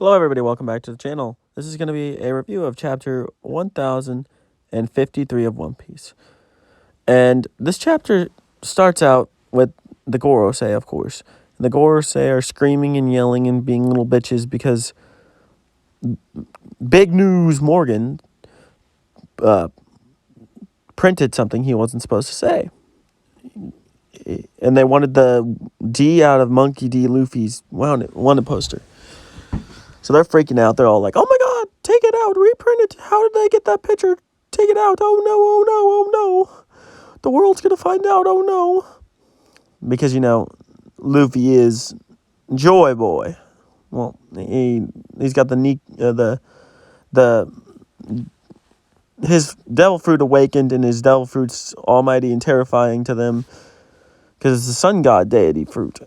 Hello everybody, welcome back to the channel. This is going to be a review of chapter 1053 of One Piece. And this chapter starts out with the Gorosei, of course. And the Gorosei are screaming and yelling and being little bitches because Big News Morgan printed something he wasn't supposed to say. And they wanted the D out of Monkey D. Luffy's wanted poster. So they're freaking out. They're all like, oh my god, take it out, reprint it. How did they get that picture? Take it out. Oh no, oh no, oh no. The world's going to find out. Oh no. Because, Luffy is Joy Boy. Well, he's got his devil fruit awakened, and his devil fruit's almighty and terrifying to them because it's the sun god deity fruit.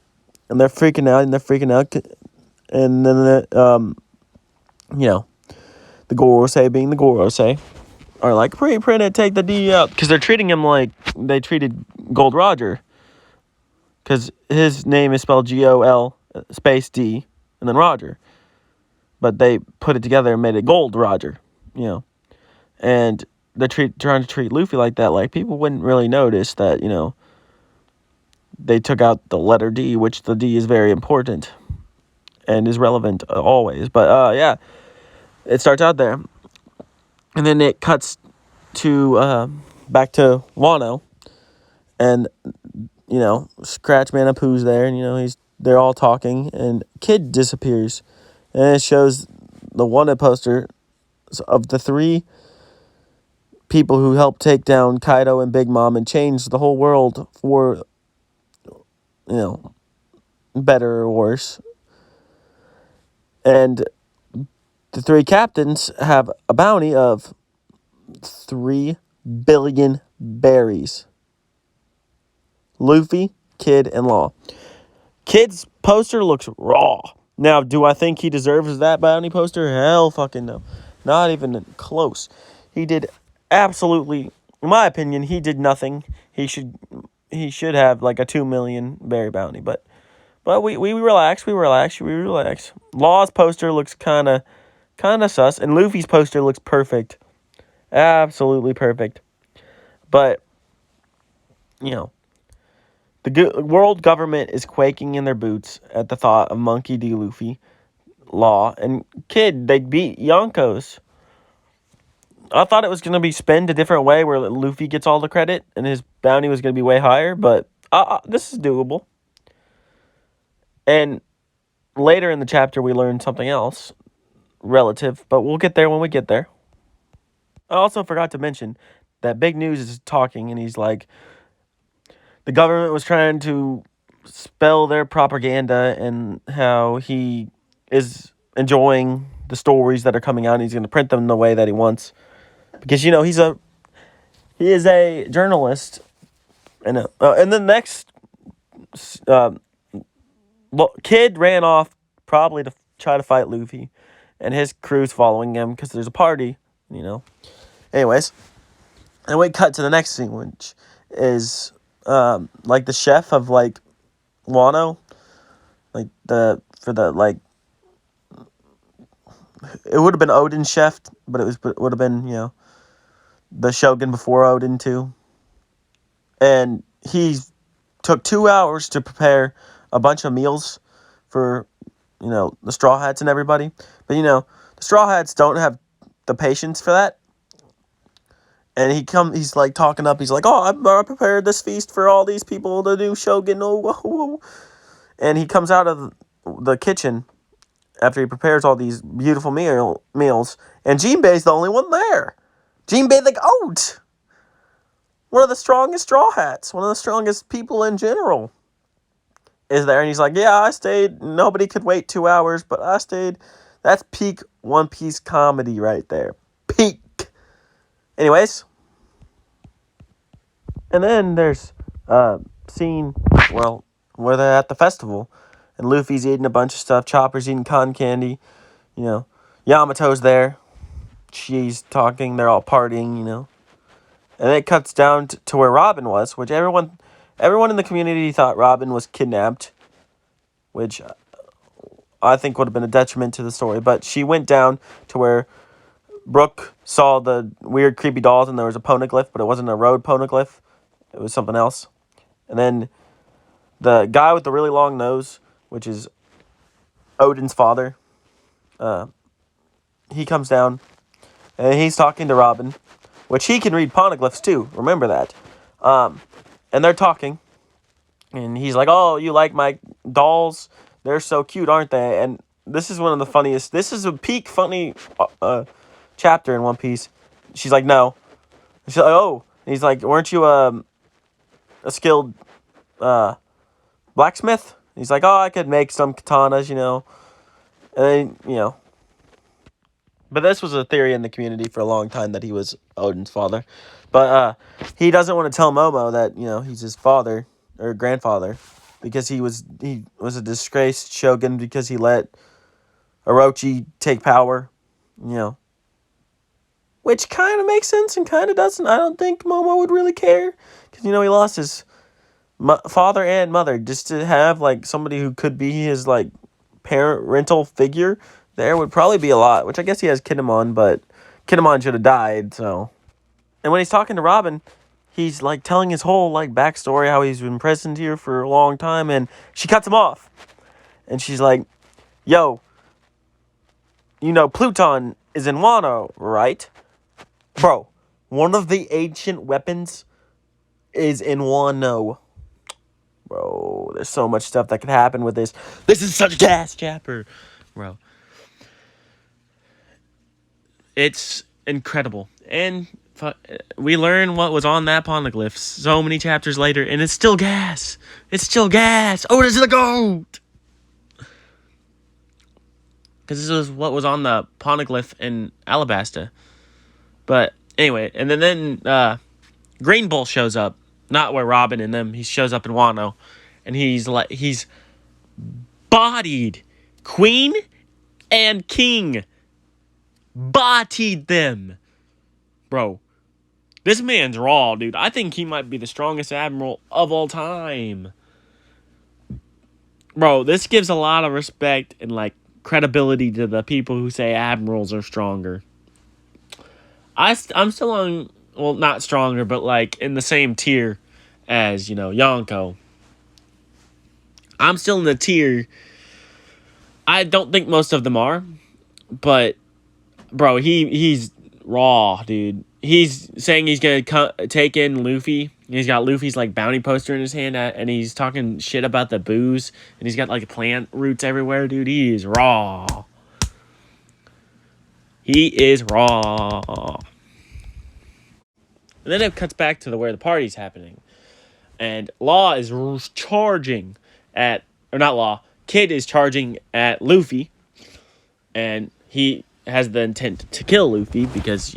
And they're freaking out, and then, the Gorosei being the Gorosei are like, pre-print it, take the D out. Because they're treating him like they treated Gold Roger. Because his name is spelled G-O-L space D and then Roger. But they put it together and made it Gold Roger, And they're trying to treat Luffy like that. Like, people wouldn't really notice that, they took out the letter D, which the D is very important and is relevant always. But, yeah, it starts out there. And then it cuts to back to Wano. And, Scratch Man of Pooh's there. And, they're all talking. And Kid disappears. And it shows the wanted poster of the three people who helped take down Kaido and Big Mom and change the whole world for, better or worse. And the three captains have a bounty of 3 billion berries. Luffy, Kid, and Law. Kid's poster looks raw. Now, do I think he deserves that bounty poster? Hell fucking no. Not even close. He did absolutely, in my opinion, he did nothing. He should have like a 2 million berry bounty, but we relax. Law's poster looks kind of sus, and Luffy's poster looks perfect. Absolutely perfect. But, the world government is quaking in their boots at the thought of Monkey D. Luffy, Law, and Kid. They beat Yonkos. I thought it was going to be spent a different way where Luffy gets all the credit and his bounty was going to be way higher, but this is doable. And later in the chapter, we learn something else relative, but we'll get there when we get there. I also forgot to mention that Big News is talking, and he's like, the government was trying to spell their propaganda and how he is enjoying the stories that are coming out, and he's going to print them the way that he wants. Because, he is a journalist. And the next Kid ran off probably to try to fight Luffy, and his crew's following him because there's a party, Anyways, and we cut to the next scene, which is like the chef of like Wano, like it would have been Odin's chef, but it would have been the Shogun before Odin too, and he took 2 hours to prepare a bunch of meals for the Straw Hats and everybody, but the Straw Hats don't have the patience for that. And he's like talking up. He's like, oh, I prepared this feast for all these people, the new Shogun. Oh. And he comes out of the kitchen after he prepares all these beautiful meals. And Jinbei's the only one there. Jinbei the GOAT. One of the strongest Straw Hats. One of the strongest people in general is there. And he's like, yeah, I stayed. Nobody could wait 2 hours, but I stayed. That's peak One Piece comedy right there. Peak. Anyways, and then there's a scene, where they're at the festival, and Luffy's eating a bunch of stuff, Chopper's eating cotton candy, Yamato's there, she's talking, they're all partying, and it cuts down to where Robin was, which everyone in the community thought Robin was kidnapped, which I think would have been a detriment to the story. But she went down to where Brooke saw the weird, creepy dolls, and there was a poneglyph, but it wasn't a road poneglyph. It was something else. And then the guy with the really long nose, which is Odin's father, he comes down, and he's talking to Robin, which he can read poneglyphs too. Remember that. And they're talking, and he's like, "Oh, you like my dolls? They're so cute, aren't they?" And this is one of the funniest. This is a peak funny chapter in One Piece. She's like, "No." She's like, "Oh." And he's like, "Weren't you a skilled blacksmith?" And he's like, "Oh, I could make some katanas, you know." And then, But this was a theory in the community for a long time that he was Odin's father. But he doesn't want to tell Momo that, he's his father or grandfather, because he was a disgraced shogun because he let Orochi take power, Which kind of makes sense and kind of doesn't. I don't think Momo would really care, because, he lost his father and mother. Just to have, somebody who could be his, parental figure there would probably be a lot, which I guess he has Kinemon, but Kinemon should have died, so. And when he's talking to Robin, he's, telling his whole, backstory, how he's been imprisoned here for a long time, and she cuts him off. And she's like, "Yo, Pluton is in Wano, right? Bro, one of the ancient weapons is in Wano." Bro, there's so much stuff that could happen with this. This is such a gas chapter, bro. It's incredible. And we learn what was on that poneglyph so many chapters later, and it's still gas. It's still gas. Oh, this is the GOAT! Because this is what was on the poneglyph in Alabasta. But anyway, and then Green Bull shows up. Not where Robin and them. He shows up in Wano. And he's bodied Queen and King. Bodied them. Bro, this man's raw, dude. I think he might be the strongest admiral of all time. Bro, this gives a lot of respect and, credibility to the people who say admirals are stronger. I'm still on, well, not stronger, but, in the same tier as, Yonko. I'm still in the tier. I don't think most of them are, but, bro, he's raw, dude. He's saying he's going to take in Luffy. He's got Luffy's, bounty poster in his hand, and he's talking shit about the booze. And he's got, plant roots everywhere, dude. He is raw. He is raw. And then it cuts back to where the party's happening. And Law is charging at... Or not Law. Kid is charging at Luffy. And he has the intent to kill Luffy because,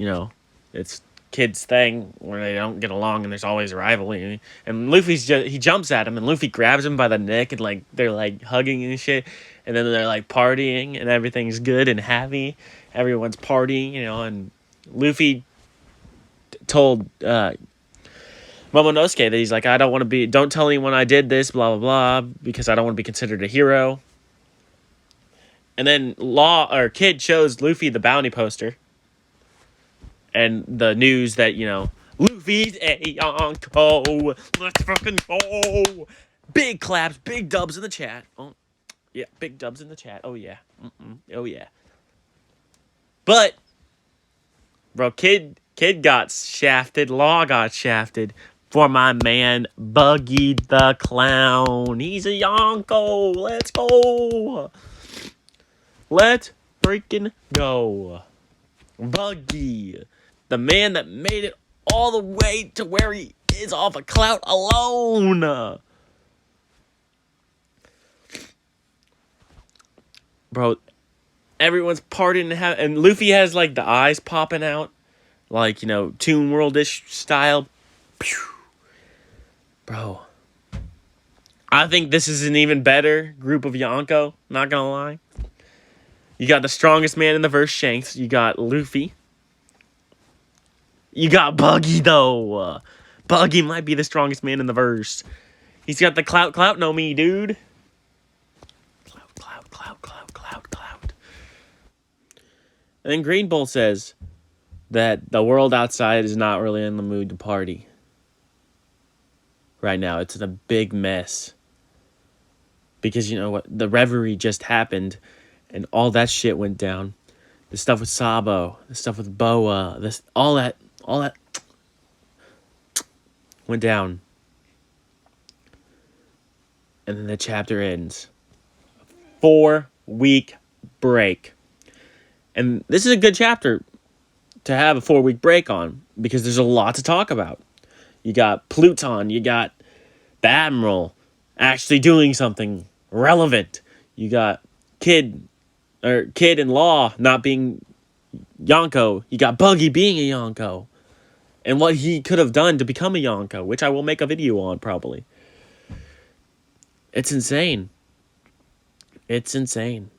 it's Kid's thing where they don't get along and there's always a rivalry. And he jumps at him, and Luffy grabs him by the neck, and they're hugging and shit. And then they're partying, and everything's good and happy. Everyone's partying, and Luffy told Momonosuke that he's like, don't tell anyone I did this, blah, blah, blah, because I don't want to be considered a hero. And then Kid shows Luffy the bounty poster. And the news that, Luffy's a Yonko. Let's fucking go. Big claps, big dubs in the chat. Oh, yeah, big dubs in the chat. Oh, yeah. Oh, yeah. But, bro, Kid got shafted. Law got shafted for my man, Buggy the Clown. He's a Yonko. Let's go. Let's freaking go. Buggy. The man that made it all the way to where he is off of clout alone. Bro, everyone's partying and Luffy has the eyes popping out. Toon World-ish style. Pew. Bro. I think this is an even better group of Yonko, not gonna lie. You got the strongest man in the verse, Shanks. You got Luffy. You got Buggy, though. Buggy might be the strongest man in the verse. He's got the clout no me, dude. Clout. And then Green Bull says that the world outside is not really in the mood to party. Right now, it's in a big mess. Because you know what? The Reverie just happened, and all that shit went down. The stuff with Sabo, the stuff with Boa, all that went down. And then the chapter ends. 4-week break. And this is a good chapter to have a 4-week break on, because there's a lot to talk about. You got Pluton, you got the Admiral actually doing something relevant. You got Kid and Law not being Yonko. You got Buggy being a Yonko. And what he could have done to become a Yonko, which I will make a video on probably. It's insane. It's insane.